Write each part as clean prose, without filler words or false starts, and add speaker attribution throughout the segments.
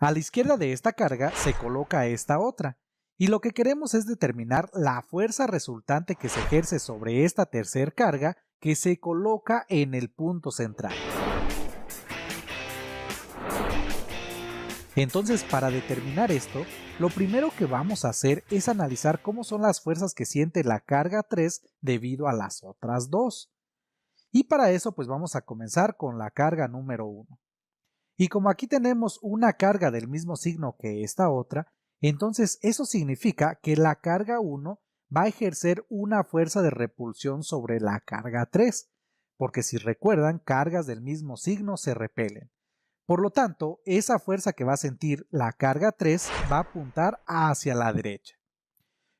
Speaker 1: A la izquierda de esta carga se coloca esta otra, y lo que queremos es determinar la fuerza resultante que se ejerce sobre esta tercera carga que se coloca en el punto central. Entonces, para determinar esto, lo primero que vamos a hacer es analizar cómo son las fuerzas que siente la carga 3 debido a las otras dos. Y para eso, pues vamos a comenzar con la carga número 1. Y como aquí tenemos una carga del mismo signo que esta otra, entonces eso significa que la carga 1 va a ejercer una fuerza de repulsión sobre la carga 3, porque si recuerdan, cargas del mismo signo se repelen. Por lo tanto, esa fuerza que va a sentir la carga 3 va a apuntar hacia la derecha.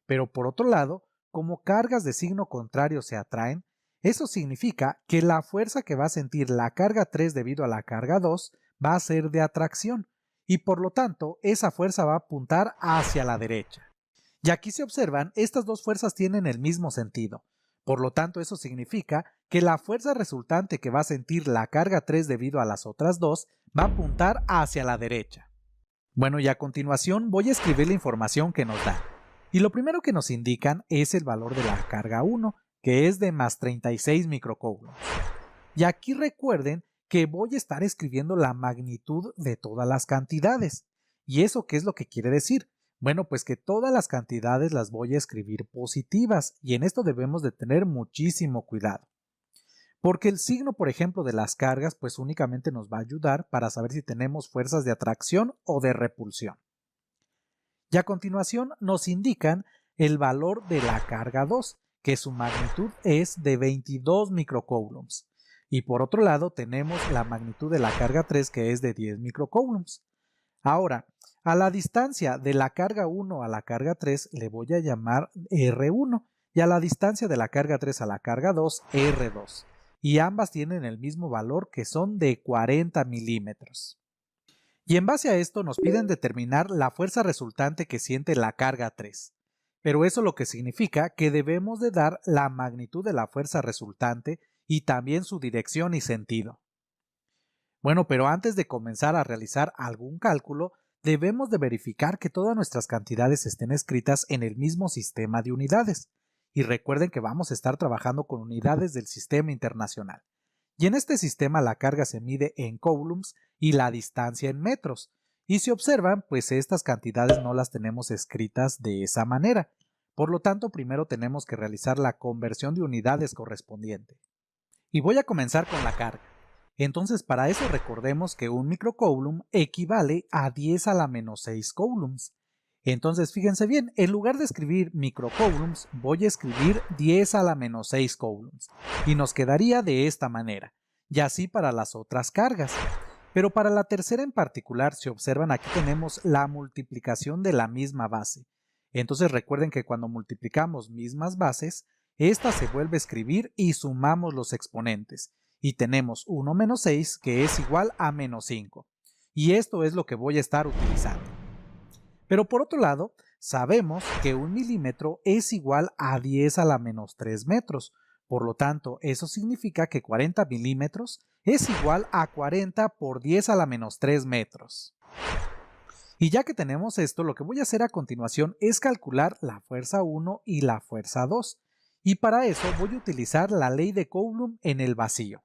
Speaker 1: Pero por otro lado, como cargas de signo contrario se atraen, eso significa que la fuerza que va a sentir la carga 3 debido a la carga 2 va a ser de atracción, y por lo tanto, esa fuerza va a apuntar hacia la derecha. Y aquí se observan, estas dos fuerzas tienen el mismo sentido. Por lo tanto, eso significa que la fuerza resultante que va a sentir la carga 3 debido a las otras dos va a apuntar hacia la derecha. Bueno, y a continuación voy a escribir la información que nos da. Y lo primero que nos indican es el valor de la carga 1, que es de más 36 microcoulombs. Y aquí recuerden que voy a estar escribiendo la magnitud de todas las cantidades. ¿Y eso qué es lo que quiere decir? Bueno, pues que todas las cantidades las voy a escribir positivas, y en esto debemos de tener muchísimo cuidado. Porque el signo, por ejemplo, de las cargas, pues únicamente nos va a ayudar para saber si tenemos fuerzas de atracción o de repulsión. Y a continuación nos indican el valor de la carga 2, que su magnitud es de 22 microcoulombs. Y por otro lado tenemos la magnitud de la carga 3, que es de 10 microcoulombs. Ahora, a la distancia de la carga 1 a la carga 3 le voy a llamar R1 y a la distancia de la carga 3 a la carga 2, R2. Y ambas tienen el mismo valor, que son de 40 milímetros. Y en base a esto nos piden determinar la fuerza resultante que siente la carga 3. Pero eso lo que significa que debemos de dar la magnitud de la fuerza resultante y también su dirección y sentido. Bueno, pero antes de comenzar a realizar algún cálculo, debemos de verificar que todas nuestras cantidades estén escritas en el mismo sistema de unidades. Y recuerden que vamos a estar trabajando con unidades del sistema internacional. Y en este sistema la carga se mide en coulombs y la distancia en metros. Y si observan, pues estas cantidades no las tenemos escritas de esa manera. Por lo tanto, primero tenemos que realizar la conversión de unidades correspondiente. Y voy a comenzar con la carga. Entonces, para eso recordemos que un microcoulomb equivale a 10 a la menos 6 coulombs. Entonces, fíjense bien, en lugar de escribir microcoulombs, voy a escribir 10 a la menos 6 coulombs. Y nos quedaría de esta manera, y así para las otras cargas. Pero para la tercera en particular, si observan, aquí tenemos la multiplicación de la misma base. Entonces recuerden que cuando multiplicamos mismas bases, esta se vuelve a escribir y sumamos los exponentes. Y tenemos 1 menos 6, que es igual a menos 5. Y esto es lo que voy a estar utilizando. Pero por otro lado, sabemos que un milímetro es igual a 10 a la menos 3 metros. Por lo tanto, eso significa que 40 milímetros es igual a 40 por 10 a la menos 3 metros. Y ya que tenemos esto, lo que voy a hacer a continuación es calcular la fuerza 1 y la fuerza 2. Y para eso voy a utilizar la ley de Coulomb en el vacío.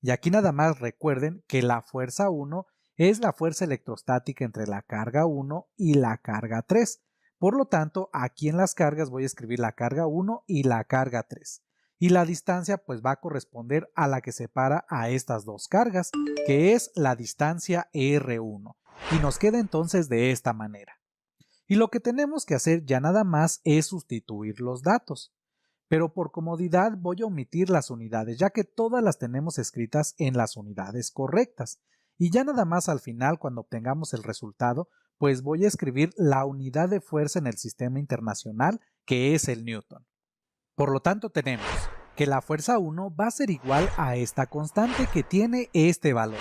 Speaker 1: Y aquí nada más recuerden que la fuerza 1 es la fuerza electrostática entre la carga 1 y la carga 3. Por lo tanto, aquí en las cargas voy a escribir la carga 1 y la carga 3. Y la distancia pues va a corresponder a la que separa a estas dos cargas, que es la distancia R1. Y nos queda entonces de esta manera. Y lo que tenemos que hacer ya nada más es sustituir los datos. Pero por comodidad voy a omitir las unidades, ya que todas las tenemos escritas en las unidades correctas. Y ya nada más al final, cuando obtengamos el resultado, pues voy a escribir la unidad de fuerza en el sistema internacional, que es el Newton. Por lo tanto, tenemos que la fuerza 1 va a ser igual a esta constante que tiene este valor.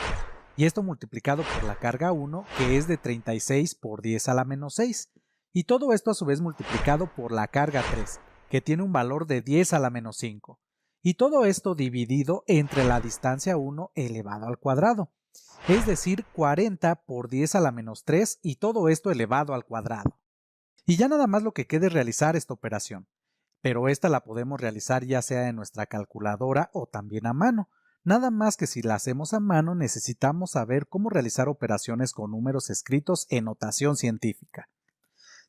Speaker 1: Y esto multiplicado por la carga 1, que es de 36 por 10 a la menos 6. Y todo esto a su vez multiplicado por la carga 3, que tiene un valor de 10 a la menos 5. Y todo esto dividido entre la distancia 1 elevado al cuadrado. es decir, 40 por 10 a la menos 3 y todo esto elevado al cuadrado. Y ya nada más lo que quede es realizar esta operación, pero esta la podemos realizar ya sea en nuestra calculadora o también a mano. Nada más que si la hacemos a mano necesitamos saber cómo realizar operaciones con números escritos en notación científica.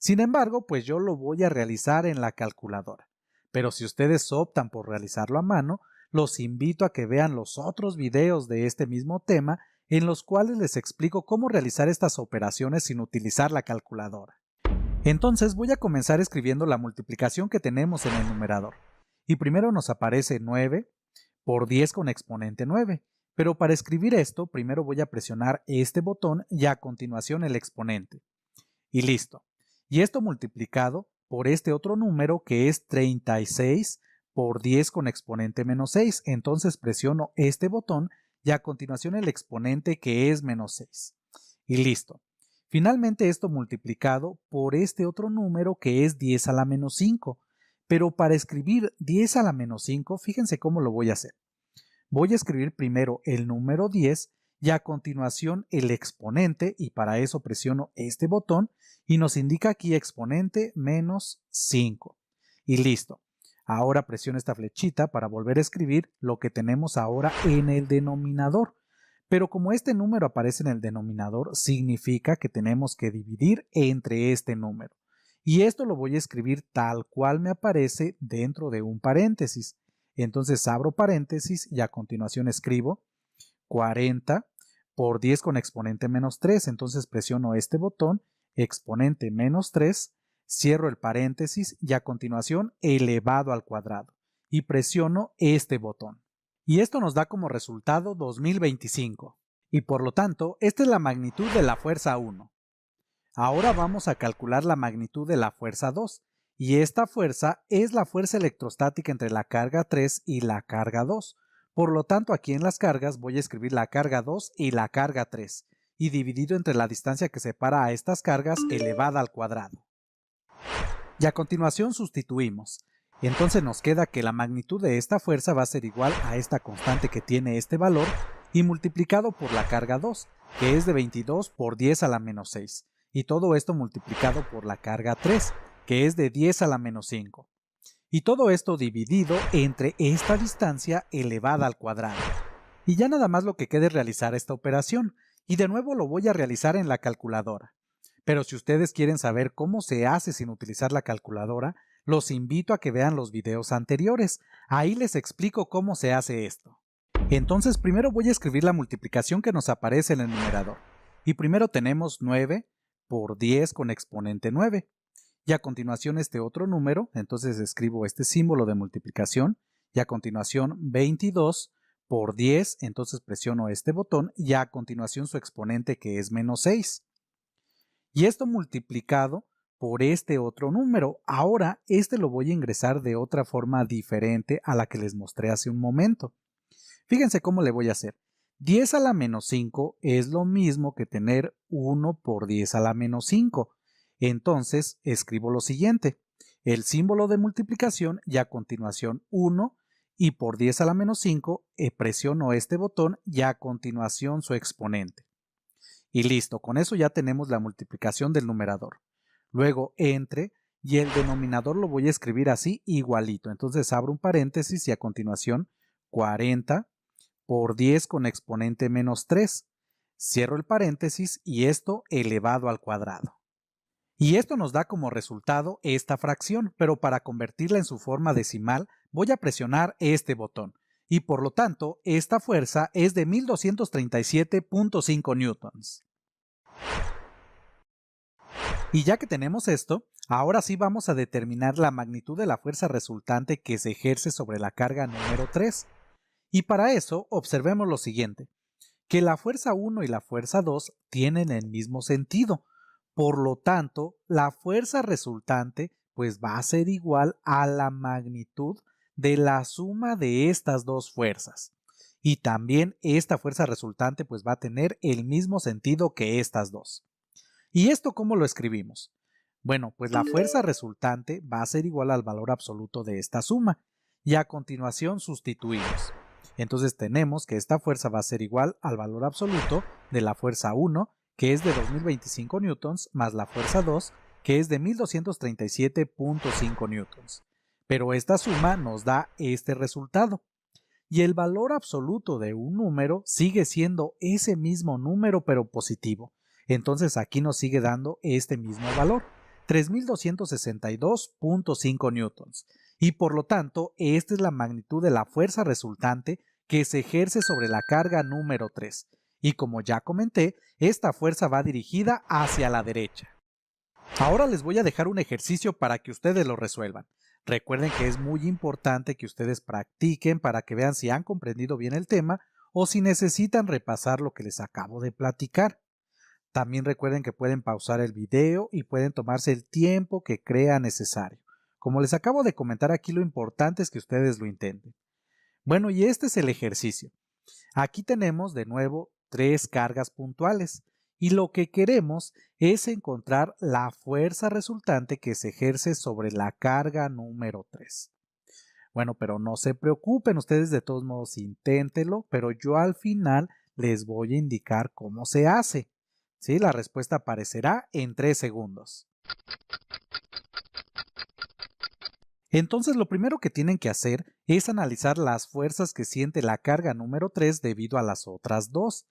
Speaker 1: Sin embargo, pues yo lo voy a realizar en la calculadora. Pero si ustedes optan por realizarlo a mano, los invito a que vean los otros videos de este mismo tema en los cuales les explico cómo realizar estas operaciones sin utilizar la calculadora. Entonces voy a comenzar escribiendo la multiplicación que tenemos en el numerador. Y primero nos aparece 9 por 10 con exponente 9. Pero para escribir esto, primero voy a presionar este botón y a continuación el exponente. Y listo. Y esto multiplicado por este otro número que es 36 por 10 con exponente menos 6. Entonces presiono este botón y a continuación el exponente que es menos 6. Y listo. Finalmente esto multiplicado por este otro número que es 10 a la menos 5. Pero para escribir 10 a la menos 5, fíjense cómo lo voy a hacer. Voy a escribir primero el número 10 y a continuación el exponente y para eso presiono este botón y nos indica aquí exponente menos 5. Y listo. Ahora presiono esta flechita para volver a escribir lo que tenemos ahora en el denominador. Pero como este número aparece en el denominador, significa que tenemos que dividir entre este número. Y esto lo voy a escribir tal cual me aparece dentro de un paréntesis. Entonces abro paréntesis y a continuación escribo 40 por 10 con exponente menos 3. Entonces presiono este botón, exponente menos 3, cierro el paréntesis y a continuación elevado al cuadrado. Y presiono este botón. Y esto nos da como resultado 2025. Y por lo tanto, esta es la magnitud de la fuerza 1. Ahora vamos a calcular la magnitud de la fuerza 2. Y esta fuerza es la fuerza electrostática entre la carga 3 y la carga 2. Por lo tanto, aquí en las cargas voy a escribir la carga 2 y la carga 3. Y dividido entre la distancia que separa a estas cargas elevada al cuadrado. Y a continuación sustituimos. Entonces nos queda que la magnitud de esta fuerza va a ser igual a esta constante que tiene este valor y multiplicado por la carga 2, que es de 22 por 10 a la menos 6. Y todo esto multiplicado por la carga 3, que es de 10 a la menos 5. Y todo esto dividido entre esta distancia elevada al cuadrado. Y ya nada más lo que queda es realizar esta operación. Y de nuevo lo voy a realizar en la calculadora. Pero si ustedes quieren saber cómo se hace sin utilizar la calculadora, los invito a que vean los videos anteriores. Ahí les explico cómo se hace esto. Entonces primero voy a escribir la multiplicación que nos aparece en el numerador. Y primero tenemos 9 por 10 con exponente 9. Y a continuación este otro número, entonces escribo este símbolo de multiplicación. Y a continuación 22 por 10, entonces presiono este botón y a continuación su exponente que es menos 6. Y esto multiplicado por este otro número. Ahora este lo voy a ingresar de otra forma diferente a la que les mostré hace un momento. Fíjense cómo le voy a hacer. 10 a la menos 5 es lo mismo que tener 1 por 10 a la menos 5. Entonces escribo lo siguiente. El símbolo de multiplicación y a continuación 1 y por 10 a la menos 5 presiono este botón y a continuación su exponente. Y listo, con eso ya tenemos la multiplicación del numerador. Luego entre y el denominador lo voy a escribir así igualito. Entonces abro un paréntesis y a continuación 40 por 10 con exponente menos 3. Cierro el paréntesis y esto elevado al cuadrado. Y esto nos da como resultado esta fracción, pero para convertirla en su forma decimal voy a presionar este botón. Y por lo tanto, esta fuerza es de 1237.5 newtons. Y ya que tenemos esto, ahora sí vamos a determinar la magnitud de la fuerza resultante que se ejerce sobre la carga número 3. Y para eso, observemos lo siguiente, que la fuerza 1 y la fuerza 2 tienen el mismo sentido. Por lo tanto, la fuerza resultante pues va a ser igual a la magnitud de la suma de estas dos fuerzas. Y también esta fuerza resultante pues va a tener el mismo sentido que estas dos. ¿Y esto cómo lo escribimos? Bueno, pues la fuerza resultante va a ser igual al valor absoluto de esta suma. Y a continuación sustituimos. Entonces tenemos que esta fuerza va a ser igual al valor absoluto de la fuerza 1, que es de 2025 newtons, más la fuerza 2, que es de 1237.5 newtons. Pero esta suma nos da este resultado. Y el valor absoluto de un número sigue siendo ese mismo número pero positivo. Entonces aquí nos sigue dando este mismo valor, 3262.5 newtons. Y por lo tanto, esta es la magnitud de la fuerza resultante que se ejerce sobre la carga número 3. Y como ya comenté, esta fuerza va dirigida hacia la derecha. Ahora les voy a dejar un ejercicio para que ustedes lo resuelvan. Recuerden que es muy importante que ustedes practiquen para que vean si han comprendido bien el tema o si necesitan repasar lo que les acabo de platicar. También recuerden que pueden pausar el video y pueden tomarse el tiempo que crean necesario. Como les acabo de comentar aquí, lo importante es que ustedes lo intenten. Bueno, y este es el ejercicio. Aquí tenemos de nuevo 3 cargas puntuales y lo que queremos es encontrar la fuerza resultante que se ejerce sobre la carga número 3. Bueno, pero no se preocupen, ustedes de todos modos inténtenlo, pero yo al final les voy a indicar cómo se hace. ¿Sí? La respuesta aparecerá en 3 segundos. Entonces lo primero que tienen que hacer es analizar las fuerzas que siente la carga número 3 debido a las otras dos.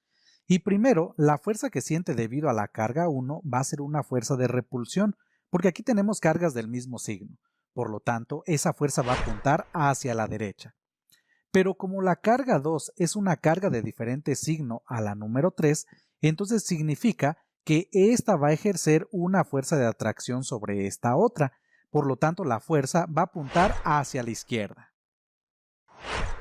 Speaker 1: Y primero, la fuerza que siente debido a la carga 1 va a ser una fuerza de repulsión, porque aquí tenemos cargas del mismo signo. Por lo tanto, esa fuerza va a apuntar hacia la derecha. Pero como la carga 2 es una carga de diferente signo a la número 3, entonces significa que esta va a ejercer una fuerza de atracción sobre esta otra. Por lo tanto, la fuerza va a apuntar hacia la izquierda.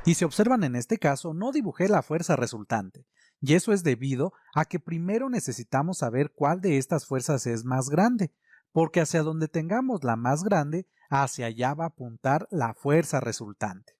Speaker 1: Y si observan en este caso, no dibujé la fuerza resultante. Y eso es debido a que primero necesitamos saber cuál de estas fuerzas es más grande, porque hacia donde tengamos la más grande, hacia allá va a apuntar la fuerza resultante.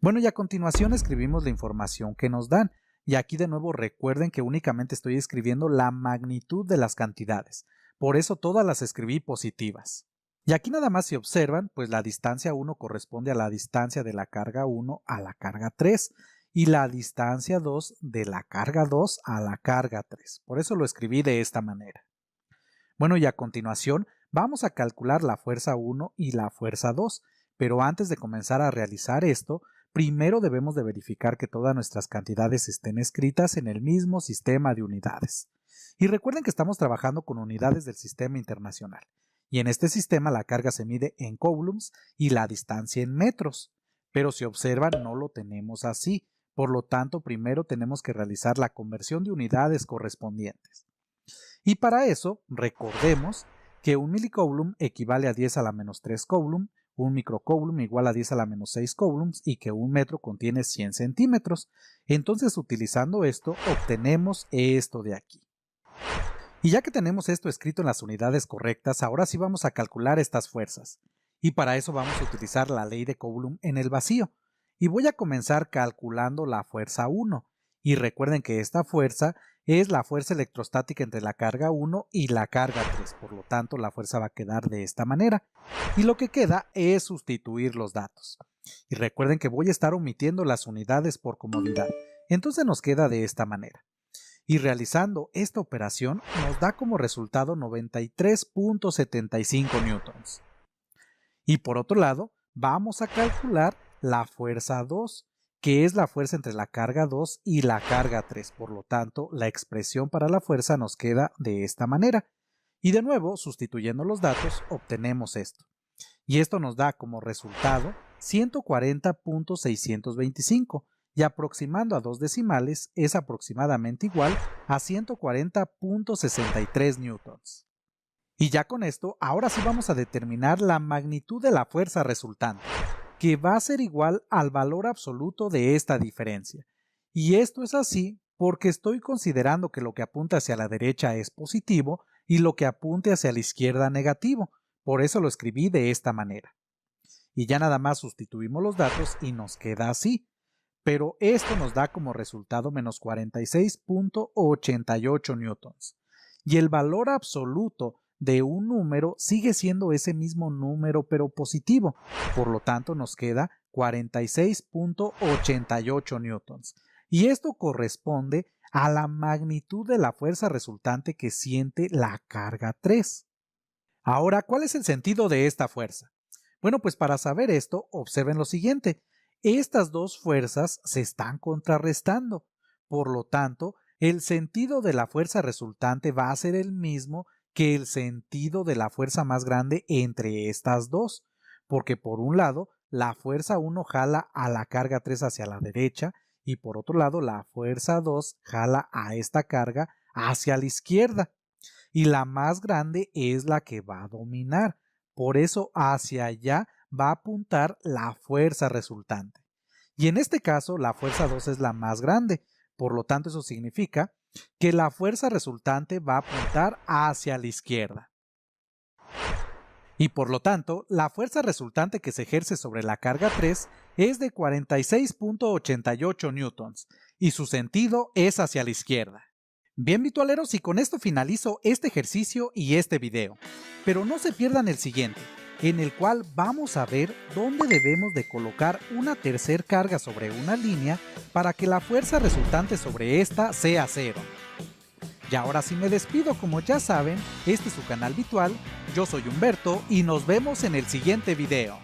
Speaker 1: Bueno, y a continuación escribimos la información que nos dan. Y aquí de nuevo recuerden que únicamente estoy escribiendo la magnitud de las cantidades. Por eso todas las escribí positivas. Y aquí nada más si observan, pues la distancia 1 corresponde a la distancia de la carga 1 a la carga 3 y la distancia 2 de la carga 2 a la carga 3. Por eso lo escribí de esta manera. Bueno, y a continuación vamos a calcular la fuerza 1 y la fuerza 2, pero antes de comenzar a realizar esto, primero debemos de verificar que todas nuestras cantidades estén escritas en el mismo sistema de unidades. Y recuerden que estamos trabajando con unidades del sistema internacional. Y en este sistema la carga se mide en coulombs y la distancia en metros. Pero si observan, no lo tenemos así. Por lo tanto, primero tenemos que realizar la conversión de unidades correspondientes. Y para eso, recordemos que un milicoulomb equivale a 10 a la menos 3 coulomb, un microcoulomb igual a 10 a la menos 6 coulombs y que un metro contiene 100 centímetros. Entonces, utilizando esto, obtenemos esto de aquí. Y ya que tenemos esto escrito en las unidades correctas, ahora sí vamos a calcular estas fuerzas. Y para eso vamos a utilizar la ley de Coulomb en el vacío. Y voy a comenzar calculando la fuerza 1. Y recuerden que esta fuerza es la fuerza electrostática entre la carga 1 y la carga 3. Por lo tanto, la fuerza va a quedar de esta manera. Y lo que queda es sustituir los datos. Y recuerden que voy a estar omitiendo las unidades por comodidad. Entonces nos queda de esta manera. Y realizando esta operación nos da como resultado 93.75 newtons. Y por otro lado, vamos a calcular la fuerza 2, que es la fuerza entre la carga 2 y la carga 3. Por lo tanto, la expresión para la fuerza nos queda de esta manera. Y de nuevo, sustituyendo los datos, obtenemos esto. Y esto nos da como resultado 140.625. Y aproximando a 2 decimales es aproximadamente igual a 140.63 newtons. Y ya con esto, ahora sí vamos a determinar la magnitud de la fuerza resultante, que va a ser igual al valor absoluto de esta diferencia. Y esto es así porque estoy considerando que lo que apunta hacia la derecha es positivo y lo que apunte hacia la izquierda negativo. Por eso lo escribí de esta manera. Y ya nada más sustituimos los datos y nos queda así. Pero esto nos da como resultado menos 46.88 newtons. Y el valor absoluto de un número sigue siendo ese mismo número pero positivo. Por lo tanto nos queda 46.88 newtons. Y esto corresponde a la magnitud de la fuerza resultante que siente la carga 3. Ahora, ¿cuál es el sentido de esta fuerza? Bueno, pues para saber esto, observen lo siguiente. Estas dos fuerzas se están contrarrestando. Por lo tanto, el sentido de la fuerza resultante va a ser el mismo que el sentido de la fuerza más grande entre estas dos, porque por un lado, la fuerza 1 jala a la carga 3 hacia la derecha y por otro lado, la fuerza 2 jala a esta carga hacia la izquierda. Y la más grande es la que va a dominar. Por eso hacia allá va a apuntar la fuerza resultante. Y en este caso, la fuerza 2 es la más grande. Por lo tanto, eso significa que la fuerza resultante va a apuntar hacia la izquierda. Y por lo tanto, la fuerza resultante que se ejerce sobre la carga 3 es de 46.88 newtons y su sentido es hacia la izquierda. Bien, virtualeros, y con esto finalizo este ejercicio y este video. Pero no se pierdan el siguiente, en el cual vamos a ver dónde debemos de colocar una tercer carga sobre una línea para que la fuerza resultante sobre esta sea cero. Y ahora sí me despido, como ya saben, este es su canal virtual, yo soy Humberto y nos vemos en el siguiente video.